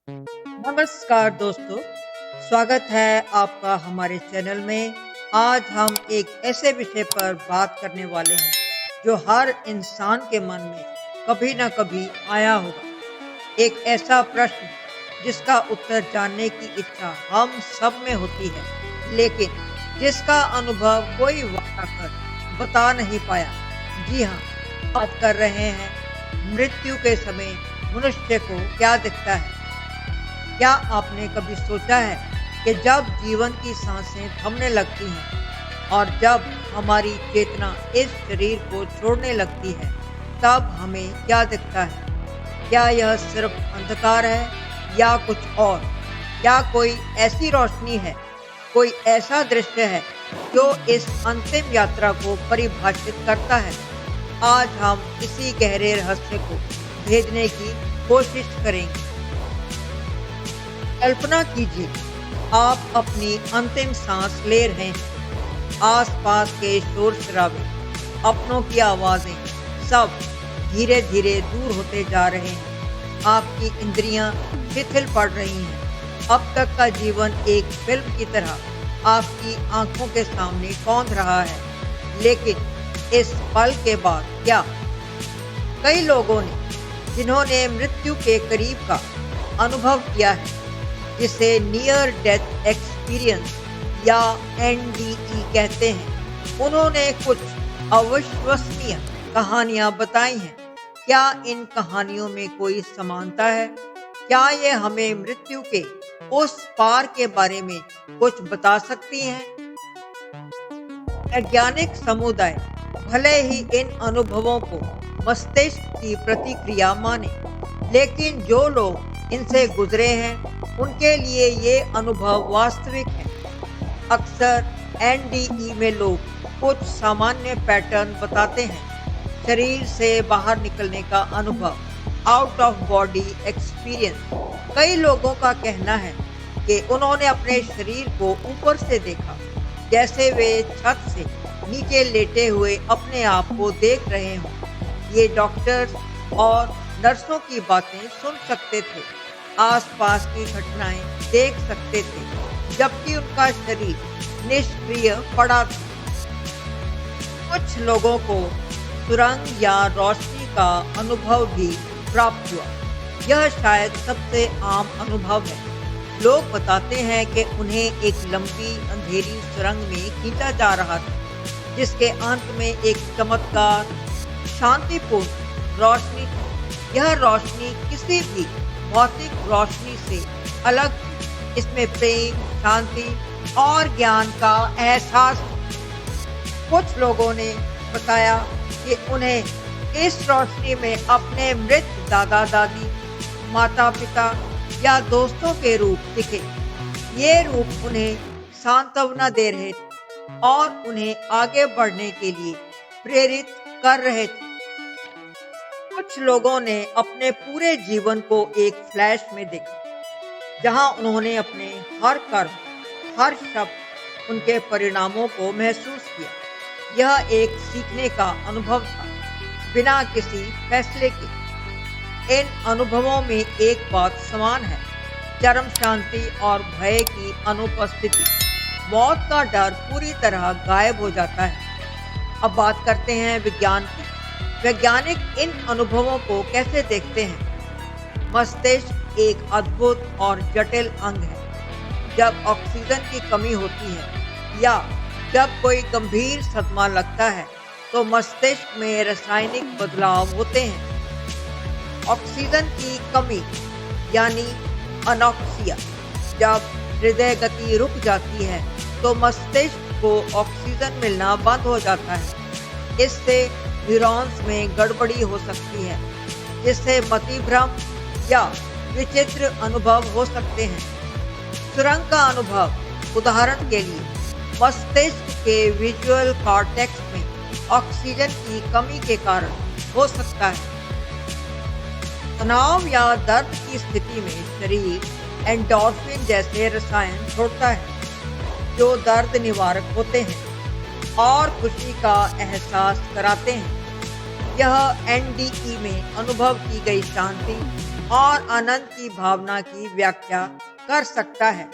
नमस्कार दोस्तों, स्वागत है आपका हमारे चैनल में। आज हम एक ऐसे विषय पर बात करने वाले हैं जो हर इंसान के मन में कभी ना कभी आया होगा। एक ऐसा प्रश्न जिसका उत्तर जानने की इच्छा हम सब में होती है, लेकिन जिसका अनुभव कोई वाचा कर बता नहीं पाया। जी हाँ, बात कर रहे हैं मृत्यु के समय मनुष्य को क्या दिखता है। क्या आपने कभी सोचा है कि जब जीवन की सांसें थमने लगती हैं और जब हमारी चेतना इस शरीर को छोड़ने लगती है, तब हमें क्या दिखता है? क्या यह सिर्फ अंधकार है या कुछ और? क्या कोई ऐसी रोशनी है, कोई ऐसा दृश्य है जो इस अंतिम यात्रा को परिभाषित करता है? आज हम इसी गहरे रहस्य को भेदने की कोशिश करेंगे। कल्पना कीजिए, आप अपनी अंतिम सांस ले रहे हैं। आसपास के शोर शराबे, अपनों की आवाजें, सब धीरे धीरे दूर होते जा रहे हैं। आपकी इंद्रियां शिथिल पड़ रही हैं। अब तक का जीवन एक फिल्म की तरह आपकी आंखों के सामने कौंध रहा है, लेकिन इस पल के बाद क्या? कई लोगों ने जिन्होंने मृत्यु के करीब का अनुभव किया है, जिसे नियर डेथ एक्सपीरियंस या एनडीई कहते हैं, उन्होंने कुछ अविश्वसनीय कहानियां बताई हैं। क्या इन कहानियों में कोई समानता है? क्या ये हमें मृत्यु के उस पार के बारे में कुछ बता सकती हैं? वैज्ञानिक समुदाय भले ही इन अनुभवों को मस्तिष्क की प्रतिक्रिया माने, लेकिन जो लोग इनसे गुजरे हैं उनके लिए ये अनुभव वास्तविक है। अक्सर एनडीई में लोग कुछ सामान्य पैटर्न बताते हैं। शरीर से बाहर निकलने का अनुभव, आउट ऑफ बॉडी एक्सपीरियंस। कई लोगों का कहना है कि उन्होंने अपने शरीर को ऊपर से देखा, जैसे वे छत से नीचे लेटे हुए अपने आप को देख रहे हों। ये डॉक्टर्स और नर्सों की बातें सुन सकते थे, आसपास की घटनाएं देख सकते थे, जबकि उनका शरीर निष्क्रिय पड़ा था। कुछ लोगों को सुरंग या रोशनी का अनुभव भी प्राप्त हुआ। यह शायद सबसे आम अनुभव है। लोग बताते हैं कि उन्हें एक लंबी अंधेरी सुरंग में खींचा जा रहा था, जिसके अंत में एक चमत्कार शांतिपूर्ण रोशनी थी। यह रोशनी किसी भी भौतिक रोशनी से अलग थी। इसमें प्रेम, शांति और ज्ञान का एहसास। कुछ लोगों ने बताया कि उन्हें इस रोशनी में अपने मृत दादा दादी, माता पिता या दोस्तों के रूप दिखे। ये रूप उन्हें सांत्वना दे रहे थे और उन्हें आगे बढ़ने के लिए प्रेरित कर रहे थे। कुछ लोगों ने अपने पूरे जीवन को एक फ्लैश में देखा, जहां उन्होंने अपने हर कर्म, हर शब्द, उनके परिणामों को महसूस किया। यह एक सीखने का अनुभव था, बिना किसी फैसले के। इन अनुभवों में एक बात समान है, चरम शांति और भय की अनुपस्थिति। मौत का डर पूरी तरह गायब हो जाता है। अब बात करते हैं विज्ञान की। वैज्ञानिक इन अनुभवों को कैसे देखते हैं? मस्तिष्क एक अद्भुत और जटिल अंग है। जब ऑक्सीजन की कमी होती है या जब कोई गंभीर सदमा लगता है, तो मस्तिष्क में रासायनिक बदलाव होते हैं। ऑक्सीजन की कमी यानी अनॉक्सिया। जब हृदय गति रुक जाती है, तो मस्तिष्क को ऑक्सीजन मिलना बंद हो जाता है। इससे न्यूरॉन्स में गड़बड़ी हो सकती है, जिससे मतिभ्रम या विचित्र अनुभव हो सकते हैं। सुरंग का अनुभव, उदाहरण के लिए, मस्तिष्क के विजुअल कॉर्टेक्स में ऑक्सीजन की कमी के कारण हो सकता है। तनाव या दर्द की स्थिति में शरीर एंडोर्फिन जैसे रसायन छोड़ता है, जो दर्द निवारक होते हैं और खुशी का एहसास कराते हैं। यह एनडीई में अनुभव की गई शांति, और आनंद की भावना की व्याख्या कर सकता है।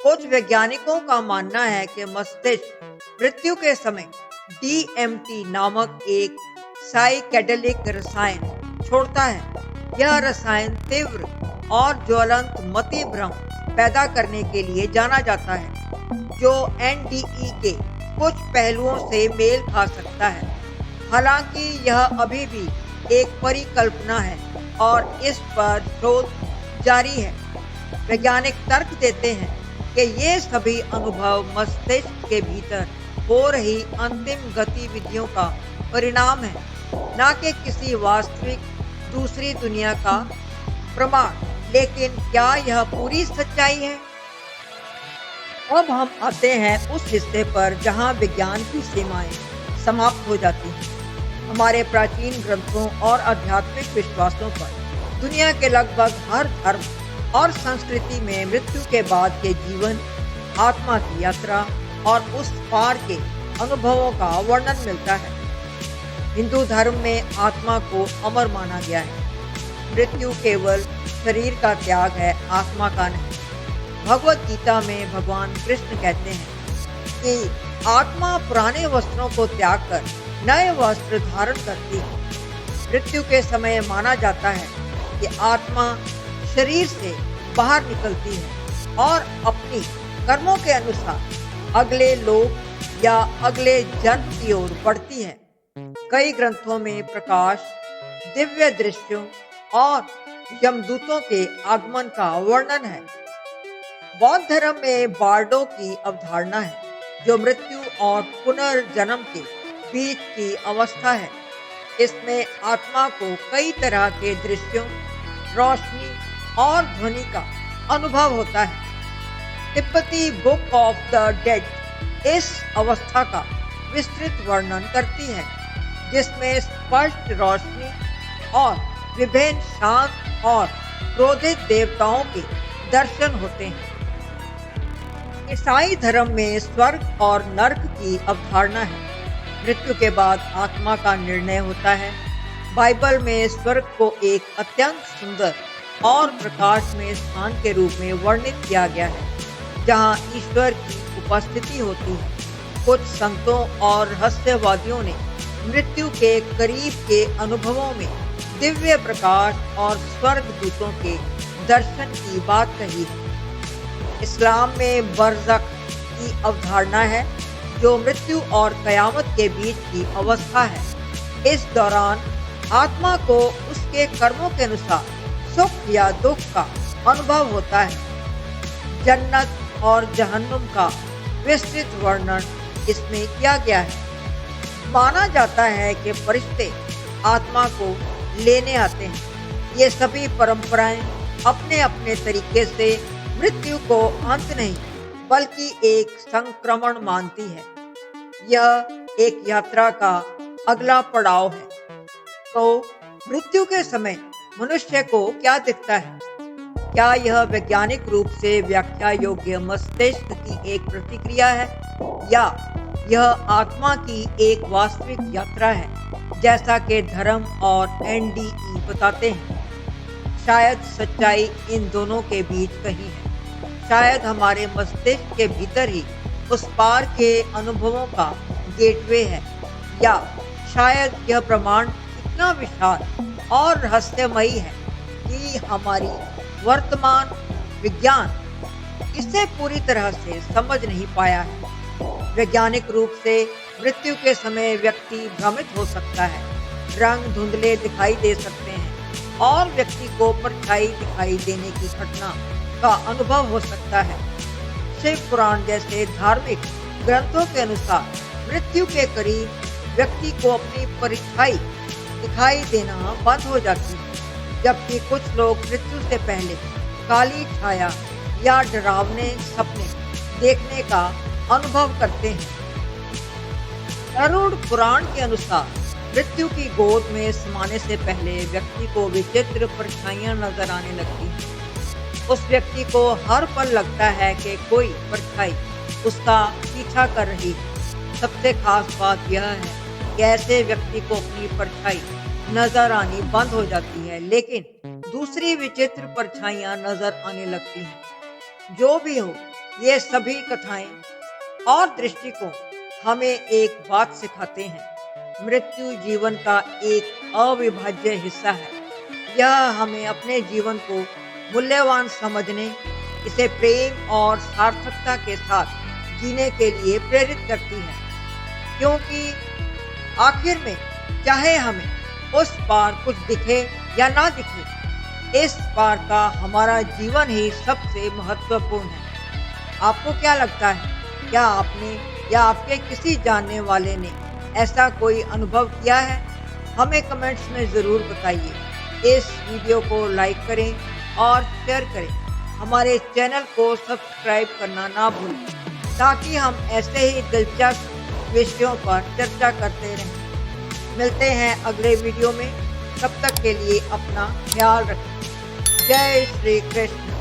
कुछ वैज्ञानिकों का मानना है कि मस्तिष्क मृत्यु के समय डीएमटी नामक एक साइकेडेलिक रसायन छोड़ता है। यह रसायन तीव्र और ज्वलंत मति भ्रम पैदा करने के लिए जाना जाता है, जो एनडीई के कुछ पहलुओं से मेल खा सकता है। हालांकि यह अभी भी एक परिकल्पना है और इस पर शोध जारी है। वैज्ञानिक तर्क देते हैं कि ये सभी अनुभव मस्तिष्क के भीतर हो रही अंतिम गतिविधियों का परिणाम है, न कि किसी वास्तविक दूसरी दुनिया का प्रमाण। लेकिन क्या यह पूरी सच्चाई है? अब हम आते हैं उस हिस्से पर जहां विज्ञान की सीमाएं समाप्त हो जाती हैं। हमारे प्राचीन ग्रंथों और आध्यात्मिक विश्वासों पर दुनिया के लगभग हर धर्म और संस्कृति में मृत्यु के बाद के जीवन, आत्मा की यात्रा और उस पार के अनुभवों का वर्णन मिलता है। हिंदू धर्म में आत्मा को अमर माना गया है। मृत्यु केवल शरीर का त्याग है, आत्मा का नहीं। भगवत गीता में भगवान कृष्ण कहते हैं कि आत्मा पुराने वस्त्रों को त्याग कर नए वस्त्र धारण करती है। मृत्यु के समय माना जाता है कि आत्मा शरीर से बाहर निकलती है और अपनी कर्मों के अनुसार अगले लोक या अगले जन्म की ओर बढ़ती है। कई ग्रंथों में प्रकाश, दिव्य दृश्यों और यमदूतों के आगमन का वर्णन है। बौद्ध धर्म में बार्डो की अवधारणा है, जो मृत्यु और पुनर्जन्म के बीच की अवस्था है। इसमें आत्मा को कई तरह के दृश्यों, रोशनी और ध्वनि का अनुभव होता है। तिब्बती बुक ऑफ द डेड इस अवस्था का विस्तृत वर्णन करती है, जिसमें स्पष्ट रोशनी और विभिन्न शांत और क्रोधित देवताओं के दर्शन होते हैं। ईसाई धर्म में स्वर्ग और नर्क की अवधारणा है। मृत्यु के बाद आत्मा का निर्णय होता है। बाइबल में स्वर्ग को एक अत्यंत सुंदर और प्रकाशमय स्थान के रूप में वर्णित किया गया है, जहां ईश्वर की उपस्थिति होती है। कुछ संतों और रहस्यवादियों ने मृत्यु के करीब के अनुभवों में दिव्य प्रकाश और स्वर्ग दूतों के दर्शन की बात कही है। इस्लाम में बरज़ख की अवधारणा है, जो मृत्यु और कयामत के बीच की अवस्था है। इस दौरान आत्मा को उसके कर्मों के अनुसार सुख या दुख का अनुभव होता है। जन्नत और जहन्नुम का विस्तृत वर्णन इसमें किया गया है। माना जाता है कि फरिश्ते आत्मा को लेने आते हैं। ये सभी परंपराएं अपने अपने तरीके से मृत्यु को अंत नहीं, बल्कि एक संक्रमण मानती है। यह एक यात्रा का अगला पड़ाव है। तो मृत्यु के समय मनुष्य को क्या दिखता है? क्या यह वैज्ञानिक रूप से व्याख्या योग्य मस्तिष्क की एक प्रतिक्रिया है, या यह आत्मा की एक वास्तविक यात्रा है, जैसा कि धर्म और एनडीई बताते हैं? शायद सच्चाई इन दोनों के बीच कहीं है। शायद हमारे मस्तिष्क के भीतर ही उस पार के अनुभवों का गेटवे है, या शायद यह प्रमाण इतना विशाल और रहस्यमयी है कि हमारी वर्तमान विज्ञान इसे पूरी तरह से समझ नहीं पाया है। वैज्ञानिक रूप से मृत्यु के समय व्यक्ति भ्रमित हो सकता है, रंग धुंधले दिखाई दे सकते हैं और व्यक्ति को परछाई दिखाई देने की घटना का अनुभव हो सकता है। शिव पुराण जैसे धार्मिक ग्रंथों के अनुसार मृत्यु के करीब व्यक्ति को अपनी परछाई दिखाई देना बंद हो जाती है, जबकि कुछ लोग मृत्यु से पहले काली छाया या डरावने सपने देखने का अनुभव करते हैं। गरुड़ पुराण के अनुसार मृत्यु की गोद में समाने से पहले व्यक्ति को विचित्र परछाइयां नजर आने लगती हैं। उस व्यक्ति को हर पल लगता है कि कोई परछाई उसका पीछा कर रही है। सबसे खास बात यह है कि ऐसे व्यक्ति को अपनी परछाई नजर आनी बंद हो जाती है, लेकिन दूसरी विचित्र परछाइयां नजर आने लगती हैं। जो भी हो, ये सभी कथाएं और दृष्टिकोण हमें एक बात सिखाते हैं। मृत्यु जीवन का एक अविभाज्य हिस्सा है। यह हमें अपने जीवन को मूल्यवान समझने, इसे प्रेम और सार्थकता के साथ जीने के लिए प्रेरित करती है। क्योंकि आखिर में चाहे हमें उस पार कुछ दिखे या ना दिखे, इस पार का हमारा जीवन ही सबसे महत्वपूर्ण है। आपको क्या लगता है? क्या आपने या आपके किसी जानने वाले ने ऐसा कोई अनुभव किया है? हमें कमेंट्स में ज़रूर बताइए। इस वीडियो को लाइक करें और शेयर करें। हमारे चैनल को सब्सक्राइब करना ना भूलें, ताकि हम ऐसे ही दिलचस्प विषयों पर चर्चा करते रहें। मिलते हैं अगले वीडियो में। तब तक के लिए अपना ख्याल रखें। जय श्री कृष्ण।